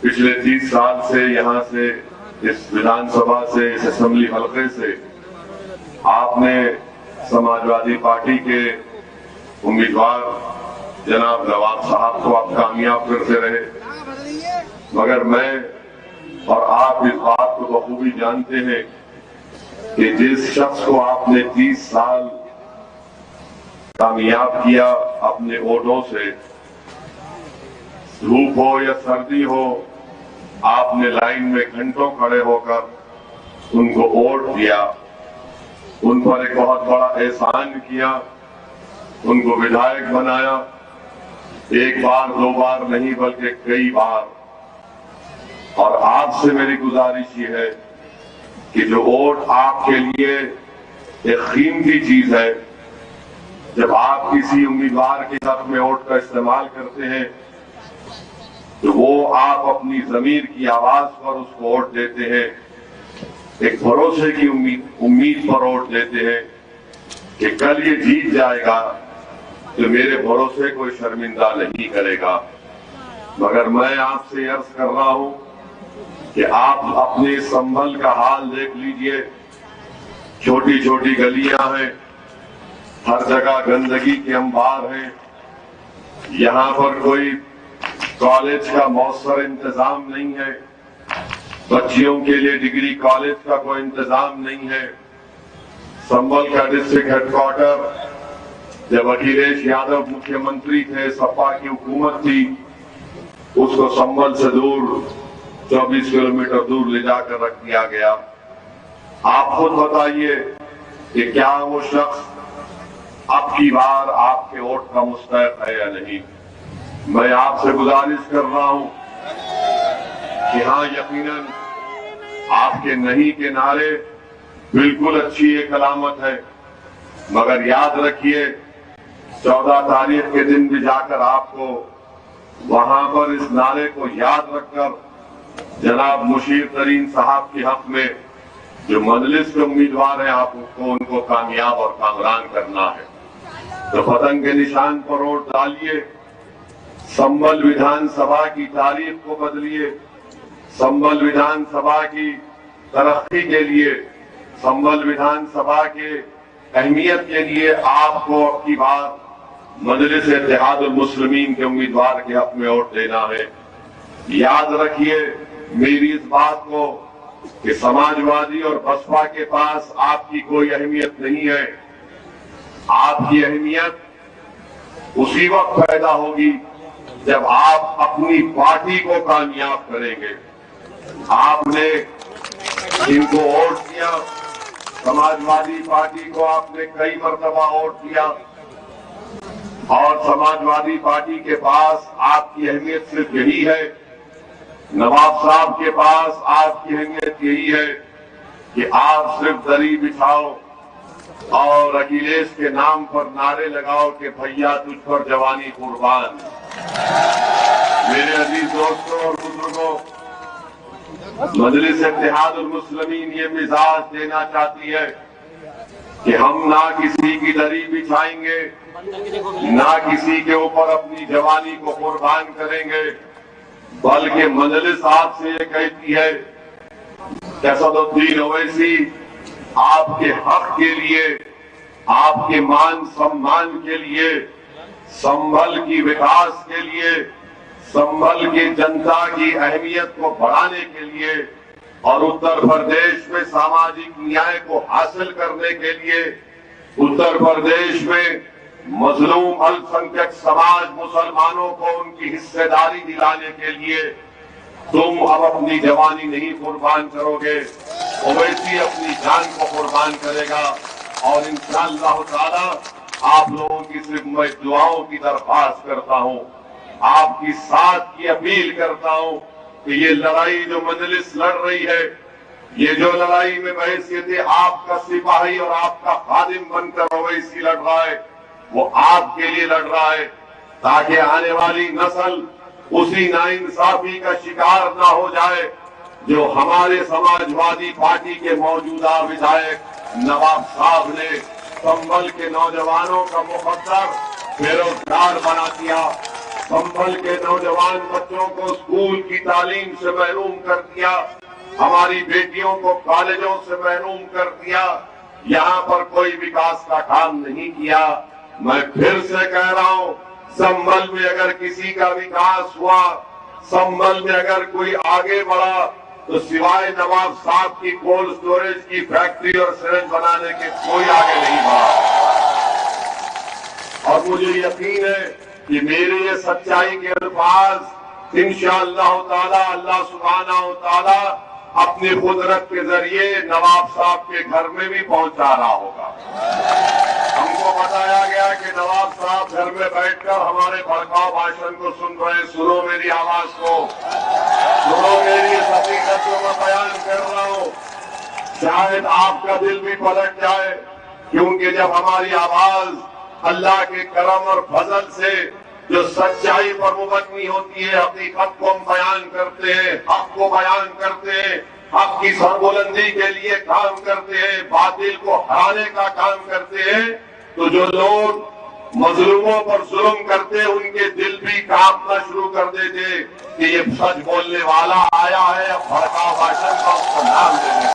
पिछले 30 साल से यहाँ से इस विधानसभा से इस असेंबली हलके से आपने समाजवादी पार्टी के उम्मीदवार जनाब नवाब साहब को आप कामयाब करते रहे, मगर मैं और आप इस बात को बखूबी जानते हैं कि जिस शख्स को आपने 30 साल कामयाब किया अपने वोटों से, धूप हो या सर्दी हो, आपने लाइन में घंटों खड़े होकर उनको वोट दिया, उन पर एक बहुत बड़ा एहसान किया, उनको विधायक बनाया, एक बार दो बार नहीं बल्कि कई बार। और आपसे मेरी गुजारिश ये है कि जो वोट आपके लिए एक कीमती चीज है, जब आप किसी उम्मीदवार के हक में वोट का इस्तेमाल करते हैं तो वो आप अपनी ज़मीर की आवाज पर उसको वोट देते हैं, एक भरोसे की उम्मीद पर वोट देते हैं कि कल ये जीत जाएगा तो मेरे भरोसे को शर्मिंदा नहीं करेगा। मगर मैं आपसे अर्ज कर रहा हूं कि आप अपने संभल का हाल देख लीजिए, छोटी छोटी गलियां हैं, हर जगह गंदगी के अंबार हैं, यहाँ पर कोई कॉलेज का मौसर इंतजाम नहीं है, बच्चियों के लिए डिग्री कॉलेज का कोई इंतजाम नहीं है। संभल का डिस्ट्रिक्ट हेडक्वार्टर जब अखिलेश यादव मुख्यमंत्री थे, सपा की हुकूमत थी, उसको संभल से दूर 24 किलोमीटर दूर ले जाकर रख दिया गया। आप खुद बताइए कि क्या वो शख्स अब की बार आपके वोट का मुस्तहिक है या नहीं। मैं आपसे गुजारिश कर रहा हूं कि हाँ, यकीनन आपके नहीं के नारे बिल्कुल अच्छी एक अलामत है, मगर याद रखिए 14 तारीख के दिन भी जाकर आपको वहां पर इस नारे को याद रखकर जनाब मुशीर तरीन साहब के हक में जो मजलिस के उम्मीदवार हैं आपको उनको कामयाब और कामरान करना है। तो पतंग के निशान पर वोट डालिए, संभल विधानसभा की तारीख को बदलिए, संभल विधानसभा की तरक्की के लिए, संभल विधानसभा के अहमियत के लिए आपको अब की बार मजलिस इत्तेहादुल मुस्लिमीन के उम्मीदवार के हक में वोट देना है। याद रखिए मेरी इस बात को कि समाजवादी और बसपा के पास आपकी कोई अहमियत नहीं है। आपकी अहमियत उसी वक्त पैदा होगी जब आप अपनी पार्टी को कामयाब करेंगे। आपने इनको वोट दिया, समाजवादी पार्टी को आपने कई मरतबा वोट दिया और समाजवादी पार्टी के पास आपकी अहमियत सिर्फ यही है, नवाब साहब के पास आपकी अहमियत यही है कि आप सिर्फ दरी बिछाओ और अखिलेश के नाम पर नारे लगाओ कि भैया तुझ पर जवानी कुर्बान। मेरे अजीज दोस्तों और बुजुर्गों, मजलिस इत्तेहादुल मुस्लिमीन ये मिजाज देना चाहती है कि हम ना किसी की दरी बिछाएंगे, ना किसी के ऊपर अपनी जवानी को कुर्बान करेंगे, बल्कि मजलिस आपसे ये कहती है कि असदुद्दीन ओवैसी आपके हक के लिए, आपके मान सम्मान के लिए, संभल की विकास के लिए, संभल की जनता की अहमियत को बढ़ाने के लिए और उत्तर प्रदेश में सामाजिक न्याय को हासिल करने के लिए, उत्तर प्रदेश में मजलूम अल्पसंख्यक समाज मुसलमानों को उनकी हिस्सेदारी दिलाने के लिए तुम अब अपनी जवानी नहीं कुर्बान करोगे, ओवैसी अपनी जान को कुर्बान करेगा। और इंशाअल्लाह ताला आप लोगों की सिर्फ मैं दुआओं की दरख्वास्त करता हूं, आपकी साथ की अपील करता हूं कि ये लड़ाई जो मजलिस लड़ रही है, ये जो लड़ाई में बहैसियत आपका सिपाही और आपका खादिम बनकर ओवैसी लड़ रहा है, वो आपके लिए लड़ रहा है ताकि आने वाली नस्ल उसी नाइंसाफी का शिकार ना हो जाए जो हमारे समाजवादी पार्टी के मौजूदा विधायक नवाब साहब ने संभल के नौजवानों का मुकद्दर बेरोजगार बना दिया, संभल के नौजवान बच्चों को स्कूल की तालीम से महरूम कर दिया, हमारी बेटियों को कॉलेजों से महरूम कर दिया, यहाँ पर कोई विकास का काम नहीं किया। मैं फिर से कह रहा हूँ, संभल में अगर किसी का विकास हुआ, संभल में अगर कोई आगे बढ़ा, तो सिवाय नवाब साहब की कोल्ड स्टोरेज की फैक्ट्री और सिरेंज बनाने के कोई आगे नहीं बढ़ा। और मुझे यकीन है कि मेरे ये सच्चाई के अल्फाज इंशाअल्लाह ताला अल्लाह सुब्हानहू ताला अपनी कुदरत के जरिए नवाब साहब के घर में भी पहुंचा रहा होगा। हमको बताया गया कि नवाब साहब घर में बैठकर हमारे भड़काऊ भाषण को सुन रहे हैं। सुनो मेरी आवाज को, सुनो मेरी हकीकत को मैं बयान कर रहा हूं। शायद आपका दिल भी पलट जाए, क्योंकि जब हमारी आवाज अल्लाह के करम और फजल से जो सच्चाई पर मुबनी होती है, हकीकत को हम बयान करते हैं, हक को बयान करते हैं, हक की सरबुलंदी के लिए काम करते हैं, बातिल को हराने का काम करते हैं, तो जो लोग मजलूमों पर जुल्म करते हैं उनके दिल भी कांपना शुरू कर देते कि ये सच बोलने वाला आया है, अब भड़काऊ भाषण का उसको नाम देने